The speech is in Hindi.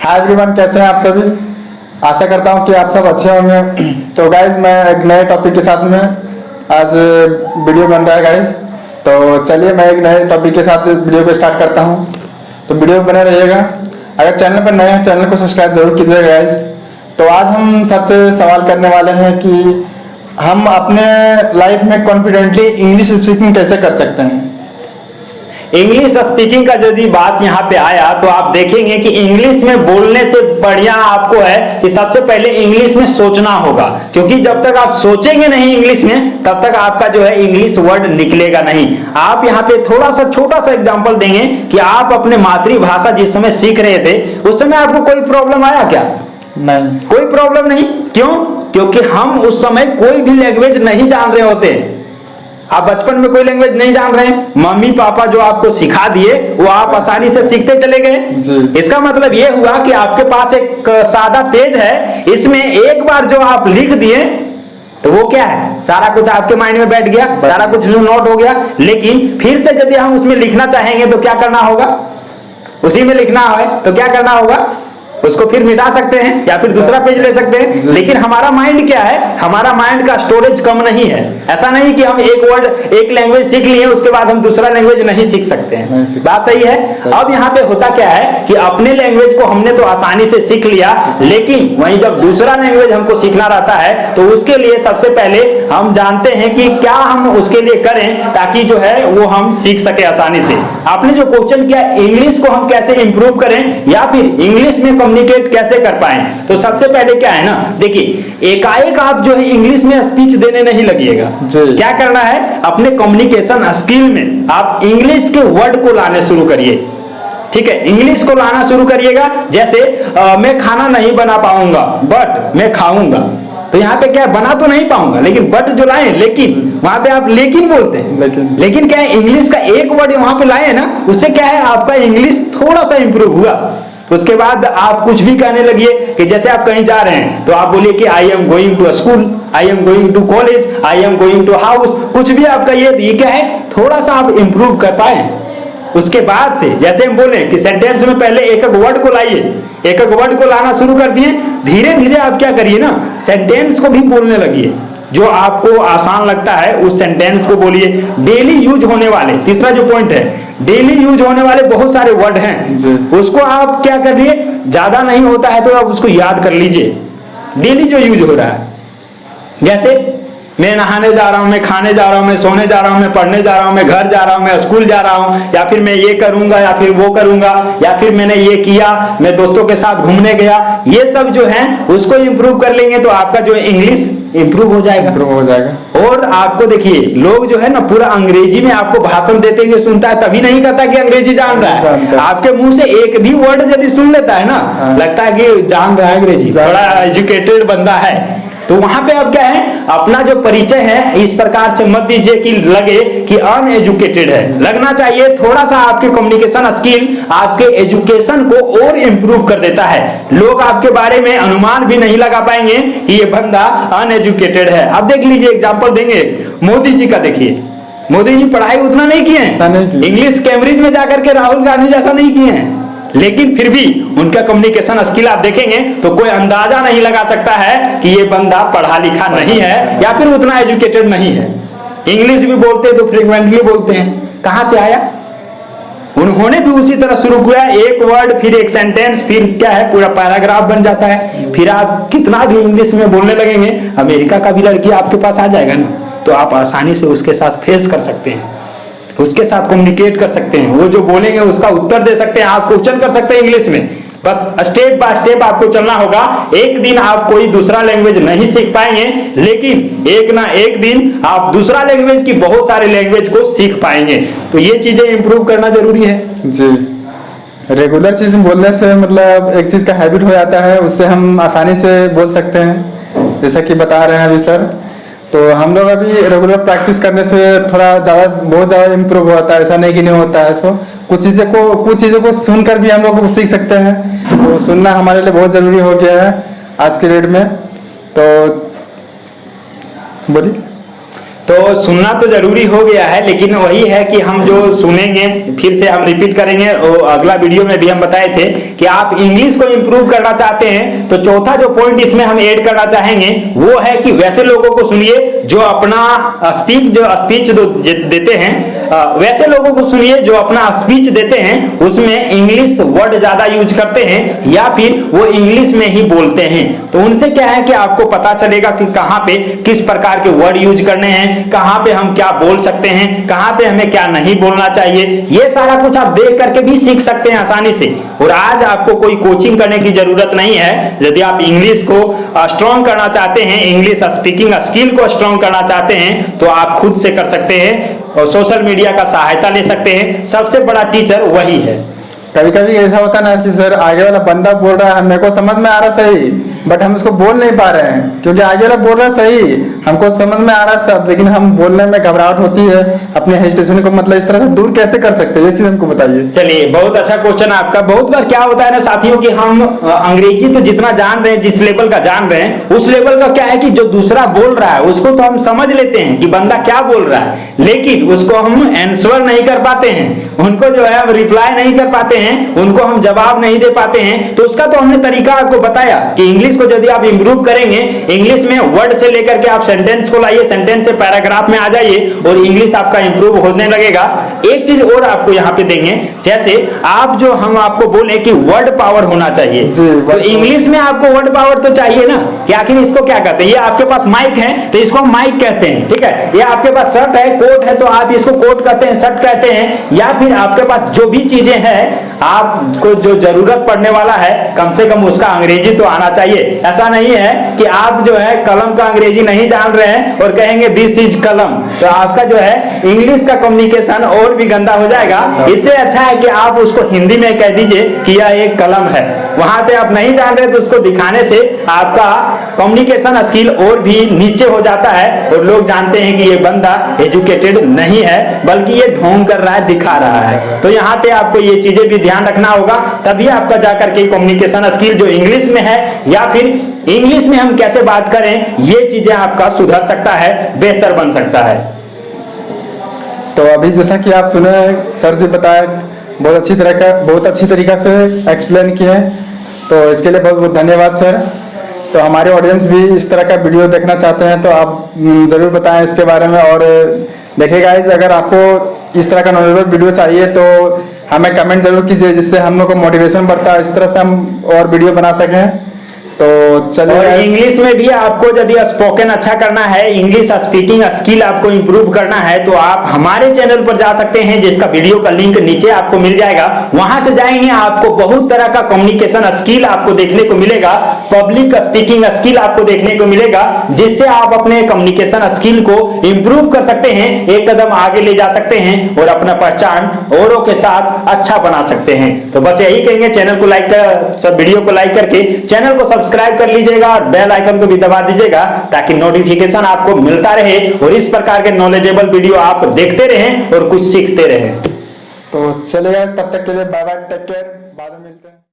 हाय एवरीवन, कैसे हैं आप सभी। आशा करता हूं कि आप सब अच्छे होंगे। तो गाइज मैं एक नए टॉपिक के साथ में आज वीडियो बन रहा है गाइज। तो चलिए मैं एक नए टॉपिक के साथ वीडियो को स्टार्ट करता हूं। तो वीडियो बने रहिएगा। अगर चैनल पर नए हैं चैनल को सब्सक्राइब जरूर कीजिएगा गाइज। तो आज हम सर से सवाल करने वाले हैं कि हम अपने लाइफ में कॉन्फिडेंटली इंग्लिश स्पीकिंग कैसे कर सकते हैं। इंग्लिश स्पीकिंग का यदि बात यहाँ पे आया तो आप देखेंगे कि इंग्लिश में बोलने से बढ़िया आपको है कि सबसे पहले इंग्लिश में सोचना होगा, क्योंकि जब तक आप सोचेंगे नहीं इंग्लिश में तब तक आपका जो है इंग्लिश वर्ड निकलेगा नहीं। आप यहाँ पे थोड़ा सा छोटा सा एग्जांपल देंगे कि आप अपने मातृभाषा जिस समय सीख रहे थे उस समय आपको कोई प्रॉब्लम आया क्या? नहीं, कोई प्रॉब्लम नहीं। क्यों? क्योंकि हम उस समय कोई भी लैंग्वेज नहीं जान रहे होते। आप बचपन में कोई लैंग्वेज नहीं जान रहे हैं, मम्मी पापा जो आपको सिखा दिए वो आप आसानी से सीखते चले गए। इसका मतलब ये हुआ कि आपके पास एक सादा पेज है, इसमें एक बार जो आप लिख दिए तो वो क्या है, सारा कुछ आपके माइंड में बैठ गया, सारा कुछ नोट हो गया। लेकिन फिर से यदि हम उसमें लिखना चाहेंगे तो क्या करना होगा? उसी में लिखना है तो क्या करना होगा? उसको फिर मिटा सकते हैं या फिर दूसरा पेज ले सकते हैं। लेकिन हमारा माइंड क्या है, हमारा माइंड का स्टोरेज कम नहीं है। ऐसा नहीं कि हम एक वर्ड एक लैंग्वेज सीख लिए उसके बाद हम दूसरा लैंग्वेज नहीं सीख सकते हैं। बात सही है। अब यहाँ पे होता क्या है कि अपने लैंग्वेज को हमने तो आसानी से सीख लिया, लेकिन वहीं जब दूसरा लैंग्वेज हमको सीखना रहता है तो उसके लिए सबसे पहले हम जानते हैं कि क्या हम उसके लिए करें ताकि जो है वो हम सीख सके आसानी से। आपने जो क्वेश्चन किया इंग्लिश को हम कैसे इंप्रूव करें या फिर इंग्लिश में कम्युनिकेट कैसे कर पाए, तो सबसे पहले क्या है ना, देखिए एकाएक आप जो है इंग्लिश में स्पीच देने नहीं लगिएगा। क्या करना है, अपने कम्युनिकेशन स्किल में आप इंग्लिश के वर्ड को लाने शुरू करिए। ठीक है, इंग्लिश को लाना शुरू करिएगा। जैसे मैं खाना नहीं बना पाऊंगा बट मैं खाऊंगा, तो यहाँ पे क्या है, बना तो नहीं पाऊंगा लेकिन बट जो लाए, लेकिन वहां पे आप लेकिन बोलते हैं। लेकिन क्या है, इंग्लिश का एक वर्ड वहां पे लाए ना, उससे क्या है आपका इंग्लिश थोड़ा सा इंप्रूव हुआ। उसके बाद आप कुछ भी कहने लगिए कि जैसे आप कहीं जा रहे हैं तो आप बोलिए कि I am going to school, I am going to college, I am going to house. कुछ भी आपका ये क्या है, थोड़ा सा आप इंप्रूव कर पाए। उसके बाद से जैसे हम बोले कि सेंटेंस में पहले एक एक वर्ड को लाइए, एक एक वर्ड को लाना शुरू कर दिए, धीरे धीरे आप क्या करिए ना, सेंटेंस को भी बोलने लगिए। जो आपको आसान लगता है उस सेंटेंस को बोलिए। डेली यूज होने वाले, तीसरा जो पॉइंट है, डेली यूज होने वाले बहुत सारे वर्ड हैं, उसको आप क्या करिए, ज्यादा नहीं होता है तो आप उसको याद कर लीजिए। डेली जो यूज हो रहा है, जैसे मैं नहाने जा रहा हूं, मैं खाने जा रहा हूं, मैं सोने जा रहा हूं, मैं पढ़ने जा रहा हूं, मैं घर जा रहा हूं, मैं स्कूल जा रहा हूं, या फिर मैं ये करूंगा या फिर वो करूंगा, या फिर मैंने ये किया, मैं दोस्तों के साथ घूमने गया। ये सब जो है उसको इंप्रूव कर लेंगे तो आपका जो इंग्लिश इंप्रूव हो जाएगा। और आपको देखिए लोग जो है ना पूरा अंग्रेजी में आपको भाषण देते हुए सुनता है, तभी नहीं कहता कि अंग्रेजी जान रहा है। आपके मुंह से एक भी वर्ड यदि सुन लेता है ना, लगता है कि जान रहा है अंग्रेजी, बड़ा एजुकेटेड बंदा है। तो वहां पे अब क्या है, अपना जो परिचय है इस प्रकार से मत दीजिए कि लगे कि अनएजुकेटेड है। लगना चाहिए थोड़ा सा आपके कम्युनिकेशन स्किल आपके एजुकेशन को और इंप्रूव कर देता है। लोग आपके बारे में अनुमान भी नहीं लगा पाएंगे कि ये बंदा अनएजुकेटेड है। अब देख लीजिए, एग्जांपल देंगे मोदी जी का। देखिए मोदी जी पढ़ाई उतना नहीं किए हैं, इंग्लिश कैम्ब्रिज में जाकर के राहुल गांधी जैसा नहीं किए हैं, लेकिन फिर भी उनका कम्युनिकेशन स्किल आप देखेंगे तो कोई अंदाजा नहीं लगा सकता है कि ये बंदा पढ़ा लिखा नहीं है या फिर उतना एजुकेटेड नहीं है। इंग्लिश भी बोलते हैं तो फ्रीक्वेंटली बोलते हैं, कहां से आया? उन्होंने भी उसी तरह शुरू किया, एक वर्ड फिर एक सेंटेंस, फिर क्या है पूरा पैराग्राफ बन जाता है। फिर आप कितना भी इंग्लिश में बोलने लगेंगे, अमेरिका का भी लड़की आपके पास आ जाएगा ना, तो आप आसानी से उसके साथ फेस कर सकते हैं, उसके साथ कम्युनिकेट कर सकते हैं। वो जो बोलेंगे उसका उत्तर दे सकते हैं, आप क्वेश्चन कर सकते हैं इंग्लिश में। बस स्टेप बाय स्टेप आपको चलना होगा। एक दिन आप कोई दूसरा लैंग्वेज नहीं सीख पाएंगे, लेकिन एक ना एक दिन आप दूसरा लैंग्वेज की बहुत सारे लैंग्वेज को सीख पाएंगे। तो ये चीजें इंप्रूव करना जरूरी है जी। रेगुलर चीज बोलने से मतलब एक चीज का हैबिट हो जाता है, उससे हम आसानी से बोल सकते हैं, जैसा कि बता रहे हैं अभी सर। तो हम लोग अभी रेगुलर प्रैक्टिस करने से थोड़ा ज़्यादा बहुत ज़्यादा इम्प्रूव होता है, ऐसा नहीं कि नहीं होता है। सो कुछ चीज़ों को सुनकर भी हम लोग सीख सकते हैं, तो सुनना हमारे लिए बहुत ज़रूरी हो गया है आज के डेट में। तो बोलिए। तो सुनना तो जरूरी हो गया है, लेकिन वही है कि हम जो सुनेंगे फिर से हम रिपीट करेंगे। और अगला वीडियो में भी हम बताए थे कि आप इंग्लिश को इंप्रूव करना चाहते हैं तो चौथा जो पॉइंट इसमें हम ऐड करना चाहेंगे वो है कि वैसे लोगों को सुनिए जो अपना स्पीच देते हैं, वैसे लोगों को सुनिए जो अपना स्पीच देते हैं उसमें इंग्लिश वर्ड ज्यादा यूज करते हैं या फिर वो इंग्लिश में ही बोलते हैं। तो उनसे क्या है कि आपको पता चलेगा कि कहां पे किस प्रकार के वर्ड यूज करने हैं, कहां पे हम क्या बोल सकते हैं, कहां पे हमें क्या नहीं बोलना चाहिए। ये सारा कुछ आप देख करके भी सीख सकते हैं आसानी से। और आज आपको कोई कोचिंग करने की जरूरत नहीं है। यदि आप इंग्लिश को स्ट्रॉन्ग करना चाहते हैं, इंग्लिश स्पीकिंग स्किल को स्ट्रॉन्ग करना चाहते हैं तो आप खुद से कर सकते हैं और सोशल मीडिया का सहायता ले सकते हैं। सबसे बड़ा टीचर वही है। कभी कभी ऐसा होता है ना कि सर आगे वाला बंदा बोल रहा है, मेरे को समझ में आ रहा सही, बट हम इसको बोल नहीं पा रहे हैं क्योंकि आगे वाला बोल रहा है सही, हमको समझ में आ रहा है सब, लेकिन हम बोलने में घबराहट होती है। अपने हेजिटेशन को मतलब इस तरह से दूर कैसे कर सकते हैं, ये चीज हमको बताइए। चलिए, बहुत अच्छा क्वेश्चन है आपका। बहुत बार क्या होता है ना साथियों कि हम अंग्रेजी तो जितना जान रहे हैं, जिस लेवल का जान रहे हैं, उस लेवल का क्या है कि जो दूसरा बोल रहा है उसको तो हम समझ लेते हैं कि बंदा क्या बोल रहा है, लेकिन उसको हम आंसर नहीं कर पाते हैं, उनको जो है हम रिप्लाई नहीं कर पाते हैं, उनको हम जवाब नहीं दे पाते हैं। तो उसका तो हमने तरीका आपको बताया कि इंग्लिश को यदि आप इंप्रूव करेंगे, इंग्लिश में वर्ड से लेकर के आप सेंटेंस को लाइए, सेंटेंस से पैराग्राफ में आ जाइए और इंग्लिश आपका इंप्रूव होने लगेगा। एक चीज और आपको यहाँ पे देंगे, जैसे आप जो हम आपको बोले कि वर्ड पावर होना चाहिए, तो इंग्लिश में आपको वर्ड पावर तो चाहिए ना कि आखिर इसको क्या कहते हैं। ये आपके पास माइक है तो इसको माइक कहते हैं, ठीक है। ये आपके पास शर्ट है, कोट है, तो आप इसको कोट कहते हैं, शर्ट कहते हैं। या फिर आपके पास जो भी चीजें हैं, आपको जो जरूरत पड़ने वाला है, कम से कम उसका अंग्रेजी तो आना चाहिए। ऐसा नहीं है कि आप जो है कलम का अंग्रेजी नहीं जान रहे हैं और कहेंगे दिस इज कलम, तो आपका जो है इंग्लिश का कम्युनिकेशन और भी गंदा हो जाएगा। इससे अच्छा है कि आप उसको हिंदी में कह दीजिए कि यह एक कलम है। वहां पे आप नहीं जान रहे तो उसको दिखाने से आपका कम्युनिकेशन स्किल और भी नीचे हो जाता है और लोग जानते हैं कि ये बंदा एजुकेटेड नहीं है, बल्कि ये ढोंग कर रहा है, दिखा रहा है। तो यहाँ पे आपको ये चीजें भी ध्यान रखना होगा, तभी आपका जाकर के कम्युनिकेशन स्किल जो इंग्लिश में है या फिर इंग्लिश में हम कैसे बात करें, ये चीजें आपका सुधर सकता है, बेहतर बन सकता है। तो अभी जैसा कि आप सुने सर जी बताए, बहुत अच्छी तरीका से एक्सप्लेन किए, तो इसके लिए बहुत बहुत धन्यवाद सर। तो हमारे ऑडियंस भी इस तरह का वीडियो देखना चाहते हैं तो आप ज़रूर बताएं इसके बारे में। और देखिए गाइस, अगर आपको इस तरह का नॉलेजेबल वीडियो चाहिए तो हमें कमेंट जरूर कीजिए, जिससे हम लोग को मोटिवेशन बढ़ता है, इस तरह से हम और वीडियो बना सकें। तो चलिए, और इंग्लिश में भी आपको यदि स्पोकन अच्छा करना है, इंग्लिश स्पीकिंग स्किल आपको इंप्रूव करना है, तो आप हमारे चैनल पर जा सकते हैं, जिसका वीडियो का लिंक नीचे आपको मिल जाएगा। वहां से जाएंगे, आपको बहुत तरह का कम्युनिकेशन स्किल आपको देखने को मिलेगा, पब्लिक स्पीकिंग स्किल आपको देखने को मिलेगा, जिससे आप अपने कम्युनिकेशन स्किल को इंप्रूव कर सकते हैं, एक कदम आगे ले जा सकते हैं और अपना पहचान औरों के साथ अच्छा बना सकते हैं। तो बस यही कहेंगे, चैनल को लाइक कर, सब वीडियो को लाइक करके चैनल को सब्सक्राइब कर लीजिएगा और बेल आइकन को भी दबा दीजिएगा, ताकि नोटिफिकेशन आपको मिलता रहे और इस प्रकार के नॉलेजेबल वीडियो आप देखते रहें और कुछ सीखते रहें। तो चलेगा, तब तक के लिए बाय बाय, टेक केयर, बाद में मिलते हैं।